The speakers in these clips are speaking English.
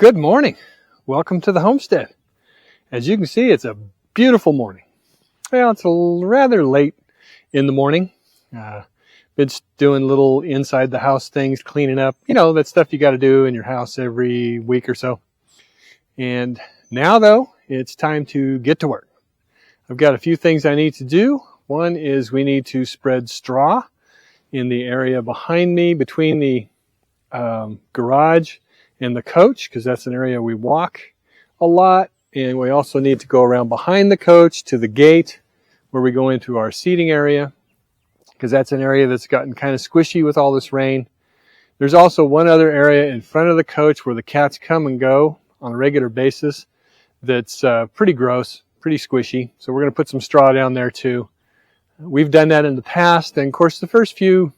Good morning. Welcome to the homestead. As you can see, it's a beautiful morning. Well, it's rather late in the morning. Been doing little inside the house things, cleaning up, that stuff you got to do in your house every week or so. And now though, it's time to get to work. I've got a few things I need to do. One is we need to spread straw in the area behind me between the garage and the coach, because that's an area we walk a lot. And we also need to go around behind the coach to the gate where we go into our seating area, because that's an area that's gotten kind of squishy with all this rain. There's also one other area in front of the coach where the cats come and go on a regular basis that's pretty gross, pretty squishy. So we're going to put some straw down there too. We've done that in the past, and of course the first few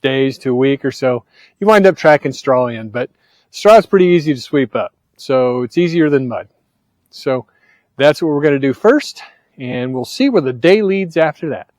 days to a week or so, you wind up tracking straw in, but straw is pretty easy to sweep up, so it's easier than mud. So that's what we're going to do first, and we'll see where the day leads after that.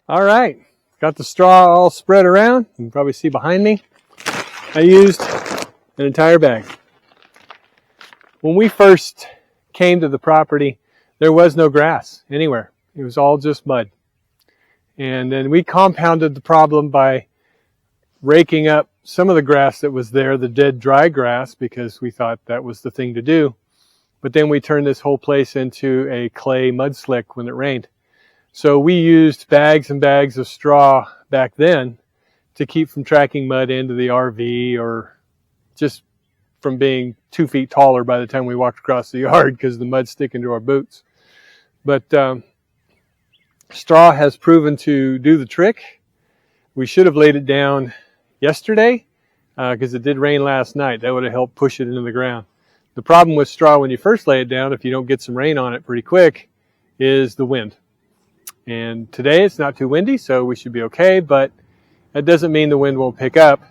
All right, got the straw all spread around. You can probably see behind me. I used an entire bag. When we first came to the property, there was no grass anywhere. It was all just mud. And then we compounded the problem by raking up some of the grass that was there, the dead dry grass, because we thought that was the thing to do. But then we turned this whole place into a clay mud slick when it rained. So we used bags and bags of straw back then to keep from tracking mud into the RV, or just from being 2 feet taller by the time we walked across the yard because the mud's sticking to our boots. But straw has proven to do the trick. We should have laid it down yesterday because it did rain last night. That would have helped push it into the ground. The problem with straw when you first lay it down, if you don't get some rain on it pretty quick, is the wind. And today it's not too windy, so we should be okay, but that doesn't mean the wind won't pick up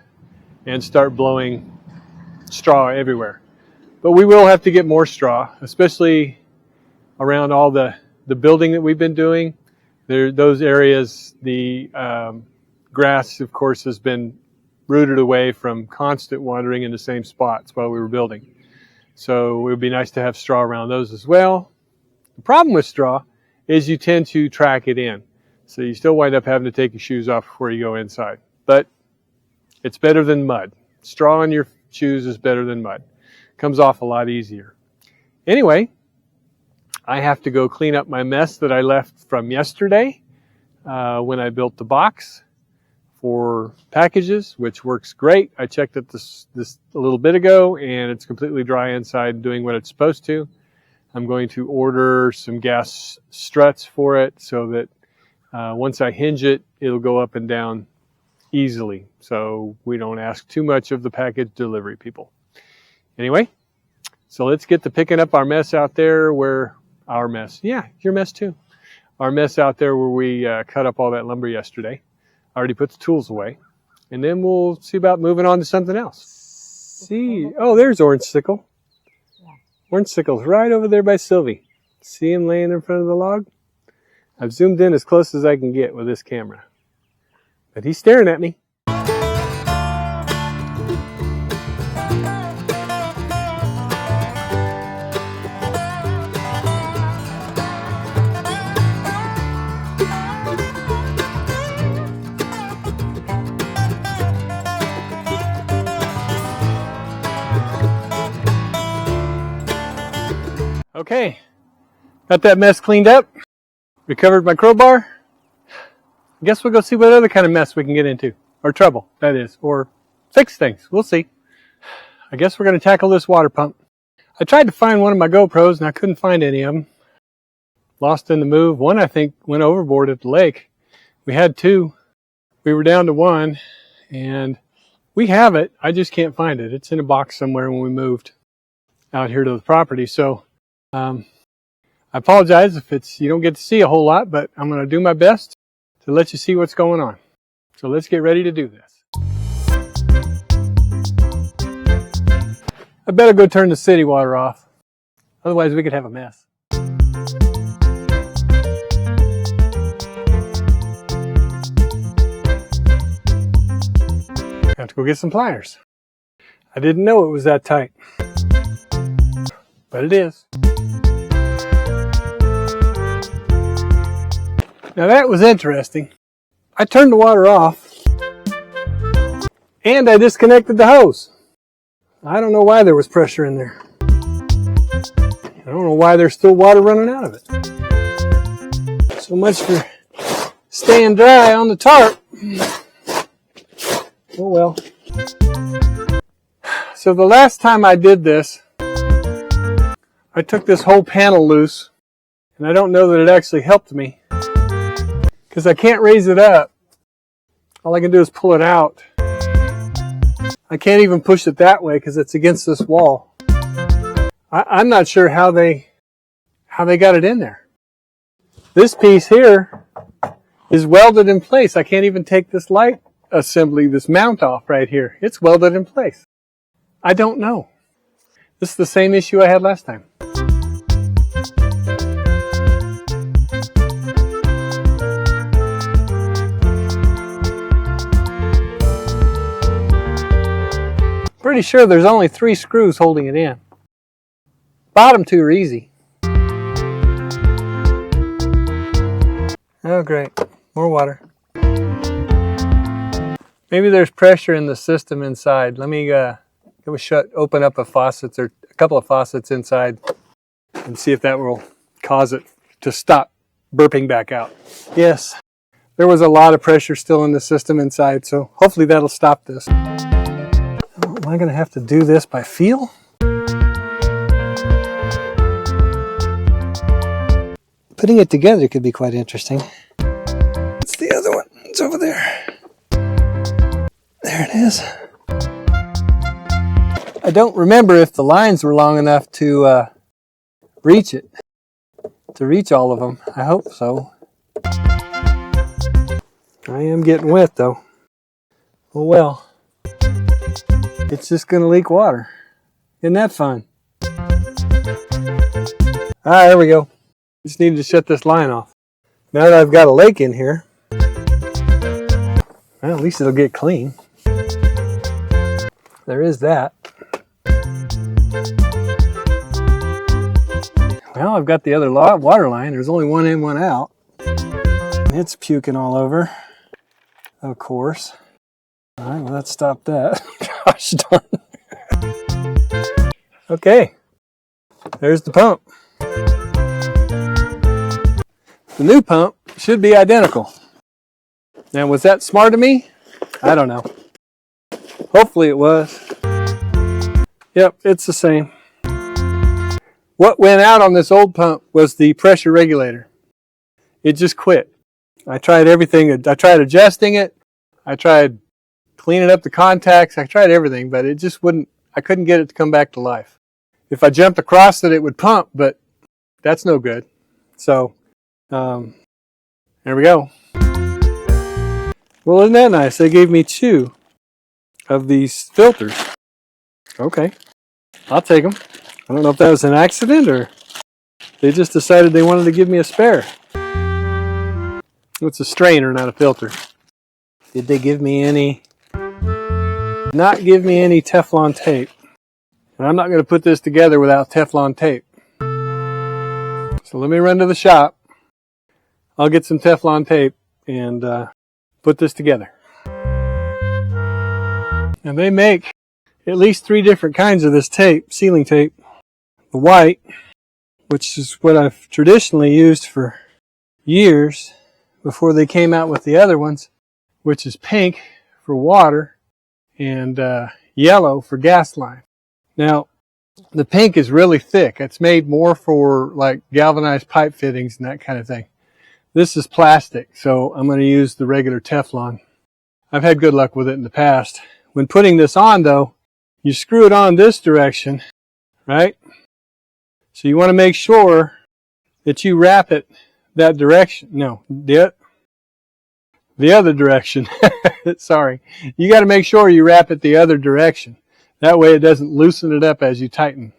and start blowing straw everywhere. But we will have to get more straw, especially around all the building that we've been doing. Those areas, the grass, of course, has been rooted away from constant wandering in the same spots while we were building. So it would be nice to have straw around those as well. The problem with straw is you tend to track it in. So you still wind up having to take your shoes off before you go inside. But it's better than mud. Straw on your shoes is better than mud. Comes off a lot easier. Anyway, I have to go clean up my mess that I left from yesterday when I built the box for packages, which works great. I checked it this a little bit ago, and it's completely dry inside, doing what it's supposed to. I'm going to order some gas struts for it so that once I hinge it, it'll go up and down easily. So we don't ask too much of the package delivery people. Anyway, so let's get to picking up our mess out there where our mess. Yeah, your mess too. Our mess out there where we cut up all that lumber yesterday. I already put the tools away. And then we'll see about moving on to something else. See, oh, there's Orange Sickle. Orange Sickle's right over there by Sylvie. See him laying in front of the log? I've zoomed in as close as I can get with this camera. But he's staring at me. Okay, got that mess cleaned up, recovered my crowbar. I guess we'll go see what other kind of mess we can get into, or trouble, that is, or fix things. We'll see. I guess we're going to tackle this water pump. I tried to find one of my GoPros and I couldn't find any of them. Lost in the move. One, I think, went overboard at the lake. We had two. We were down to one, and we have it. I just can't find it. It's in a box somewhere when we moved out here to the property, so I apologize if you don't get to see a whole lot, but I'm going to do my best to let you see what's going on. So let's get ready to do this. I better go turn the city water off. Otherwise we could have a mess. I have to go get some pliers. I didn't know it was that tight, but it is. Now that was interesting. I turned the water off and I disconnected the hose. I don't know why there was pressure in there. I don't know why there's still water running out of it. So much for staying dry on the tarp. Oh well. So the last time I did this, I took this whole panel loose, and I don't know that it actually helped me because I can't raise it up. All I can do is pull it out. I can't even push it that way because it's against this wall. I'm not sure how they got it in there. This piece here is welded in place. I can't even take this light assembly, this mount off right here. It's welded in place. I don't know. This is the same issue I had last time. Pretty sure there's only 3 screws holding it in. Bottom 2 are easy. Oh great, more water. Maybe there's pressure in the system inside. Let me open up a faucet or a couple of faucets inside and see if that will cause it to stop burping back out. Yes, there was a lot of pressure still in the system inside, so hopefully that'll stop this. Am I going to have to do this by feel? Putting it together could be quite interesting. It's the other one. It's over there. There it is. I don't remember if the lines were long enough to reach it. To reach all of them. I hope so. I am getting wet though. Oh well. It's just going to leak water. Isn't that fun? Ah, there we go. Just needed to shut this line off. Now that I've got a lake in here, well, at least it'll get clean. There is that. Well, I've got the other water line. There's only one in, one out. It's puking all over, of course. All right, well, let's stop that. Gosh darn. Okay, there's the pump. The new pump should be identical. Now, was that smart of me? I don't know. Hopefully it was. Yep, it's the same. What went out on this old pump was the pressure regulator. It just quit. I tried everything. I tried adjusting it. I tried cleaning up the contacts. I tried everything, but it just wouldn't. I couldn't get it to come back to life. If I jumped across it, it would pump, but that's no good. So, there we go. Well, isn't that nice? They gave me 2 of these filters. Okay, I'll take them. I don't know if that was an accident or they just decided they wanted to give me a spare. It's a strainer, not a filter. Did they give me any? Not give me any Teflon tape. And I'm not going to put this together without Teflon tape. So let me run to the shop. I'll get some Teflon tape and put this together. And they make at least 3 different kinds of this tape, sealing tape. The white, which is what I've traditionally used for years before they came out with the other ones, which is pink for water and yellow for gas line. Now, the pink is really thick. It's made more for like galvanized pipe fittings and that kind of thing. This is plastic, so I'm going to use the regular Teflon. I've had good luck with it in the past. When putting this on, though, you screw it on this direction, right? So you want to make sure that you wrap it that direction. No, the other direction. Sorry. You got to make sure you wrap it the other direction. That way it doesn't loosen it up as you tighten.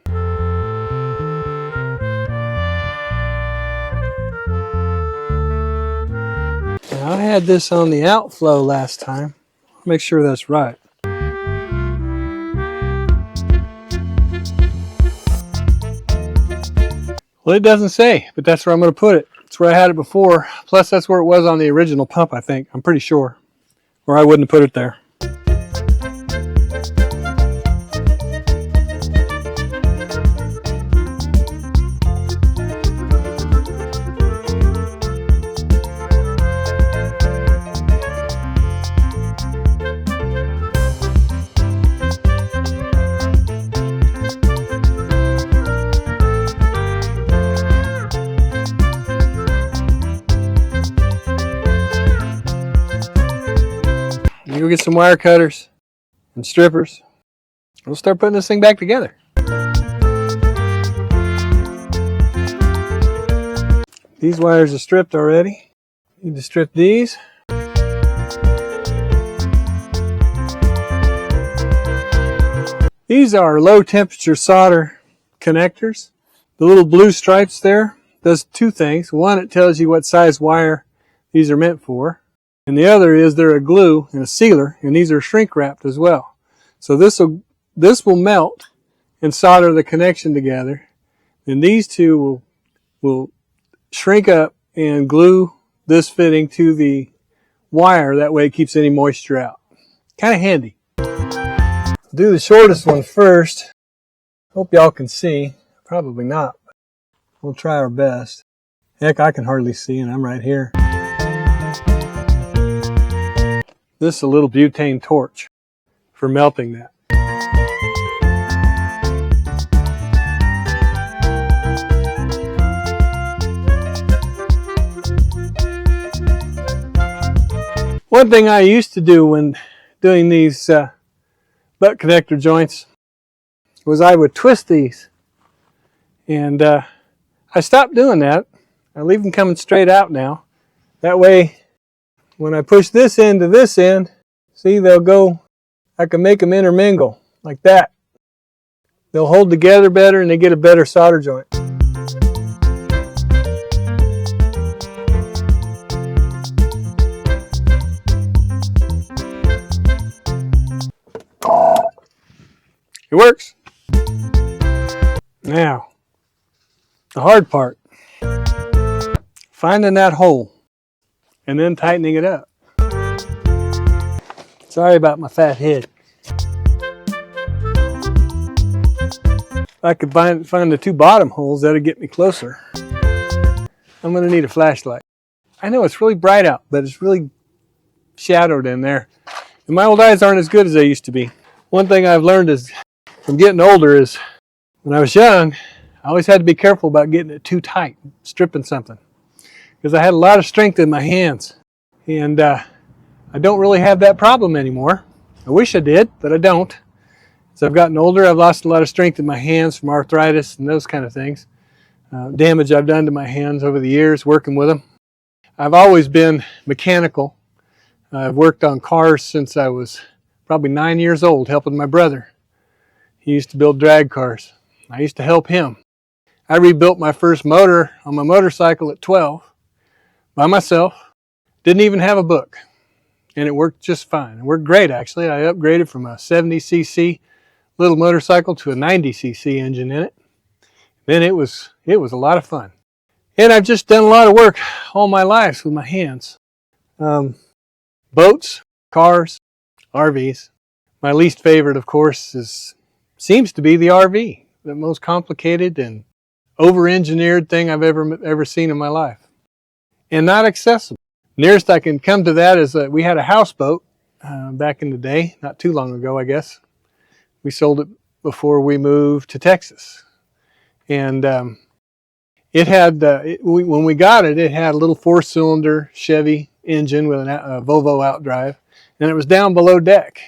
Now, I had this on the outflow last time. I'll make sure that's right. Well, it doesn't say, but that's where I'm going to put it. It's where I had it before. Plus, that's where it was on the original pump, I think. I'm pretty sure. Or I wouldn't have put it there. Go get some wire cutters and strippers. We'll start putting this thing back together. These wires are stripped already. Need to strip these. These are low temperature solder connectors. The little blue stripes there does 2 things. One, it tells you what size wire these are meant for. And the other is they're a glue and a sealer, and these are shrink wrapped as well. So this will melt and solder the connection together. And these 2 will shrink up and glue this fitting to the wire. That way it keeps any moisture out. Kind of handy. I'll do the shortest one first. Hope y'all can see. Probably not. We'll try our best. Heck, I can hardly see, and I'm right here. This is a little butane torch for melting that. One thing I used to do when doing these butt connector joints was I would twist these. And I stopped doing that. I leave them coming straight out now. That way, when I push this end to this end, see, they'll go, I can make them intermingle like that. They'll hold together better and they get a better solder joint. It works. Now, the hard part, finding that hole and then tightening it up. Sorry about my fat head. If I could find the 2 bottom holes, that'd get me closer. I'm going to need a flashlight. I know it's really bright out, but it's really shadowed in there. And my old eyes aren't as good as they used to be. One thing I've learned is from getting older is when I was young, I always had to be careful about getting it too tight, stripping something, because I had a lot of strength in my hands. And I don't really have that problem anymore. I wish I did, but I don't. As I've gotten older, I've lost a lot of strength in my hands from arthritis and those kind of things. Damage I've done to my hands over the years working with them. I've always been mechanical. I've worked on cars since I was probably 9 years old, helping my brother. He used to build drag cars. I used to help him. I rebuilt my first motor on my motorcycle at 12 by myself. Didn't even have a book. And it worked just fine. It worked great, actually. I upgraded from a 70cc little motorcycle to a 90cc engine in it. Then it was a lot of fun. And I've just done a lot of work all my life with my hands. Boats, cars, RVs. My least favorite, of course, seems to be the RV. The most complicated and over-engineered thing I've ever seen in my life. And not accessible. Nearest I can come to that is that we had a houseboat back in the day, not too long ago, I guess. We sold it before we moved to Texas. And it had, when we got it, it had a little 4-cylinder Chevy engine with a Volvo outdrive, and it was down below deck.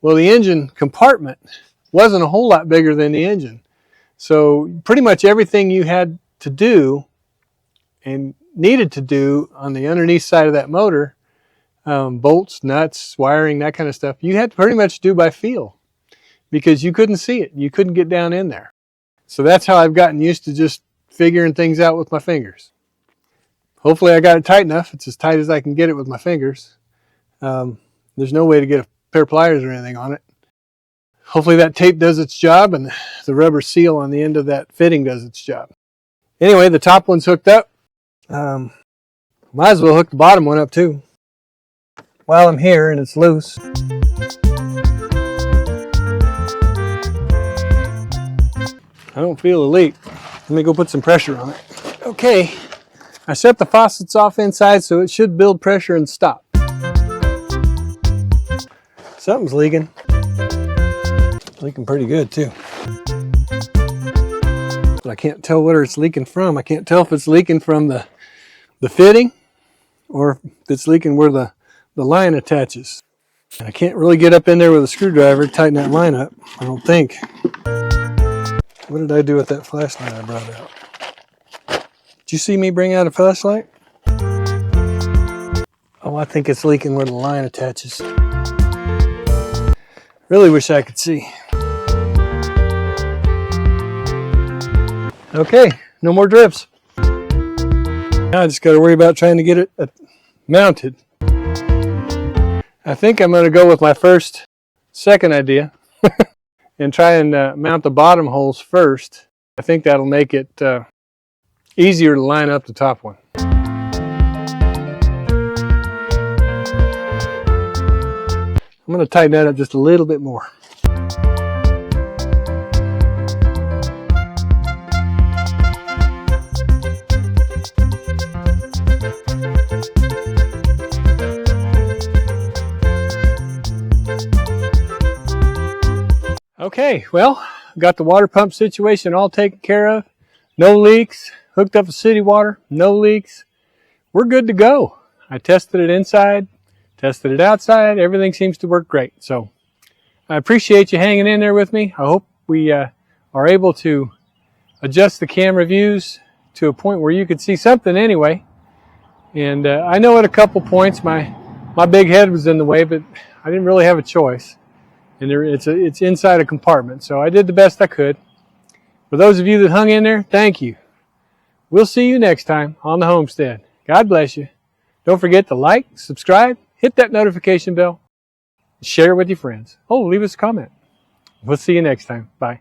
Well, the engine compartment wasn't a whole lot bigger than the engine. So pretty much everything you had to do and needed to do on the underneath side of that motor, bolts, nuts, wiring, that kind of stuff, you had to pretty much do by feel because you couldn't see it. You couldn't get down in there. So that's how I've gotten used to just figuring things out with my fingers. Hopefully I got it tight enough. It's as tight as I can get it with my fingers. There's no way to get a pair of pliers or anything on it. Hopefully that tape does its job and the rubber seal on the end of that fitting does its job. Anyway, the top one's hooked up. Might as well hook the bottom one up too while I'm here and it's loose. I don't feel a leak. Let me go put some pressure on it. Okay, I set the faucets off inside so it should build pressure and stop. Something's leaking. Leaking pretty good too. But I can't tell where it's leaking from. I can't tell if it's leaking from the fitting or if it's leaking where the line attaches. And I can't really get up in there with a screwdriver to tighten that line up, I don't think. What did I do with that flashlight I brought out? Did you see me bring out a flashlight? Oh, I think it's leaking where the line attaches. Really wish I could see. Okay, no more drips. Now I just got to worry about trying to get it mounted. I think I'm going to go with my second idea and try and mount the bottom holes first. I think that'll make it easier to line up the top one. I'm going to tighten that up just a little bit more. Okay, well, got the water pump situation all taken care of. No leaks. Hooked up to city water. No leaks. We're good to go. I tested it inside, tested it outside. Everything seems to work great. So I appreciate you hanging in there with me. I hope we are able to adjust the camera views to a point where you could see something anyway. And I know at a couple points my big head was in the way, but I didn't really have a choice. And it's inside a compartment, so I did the best I could. For those of you that hung in there, thank you. We'll see you next time on the Homestead. God bless you. Don't forget to like, subscribe, hit that notification bell, share it with your friends. Oh, leave us a comment. We'll see you next time. Bye.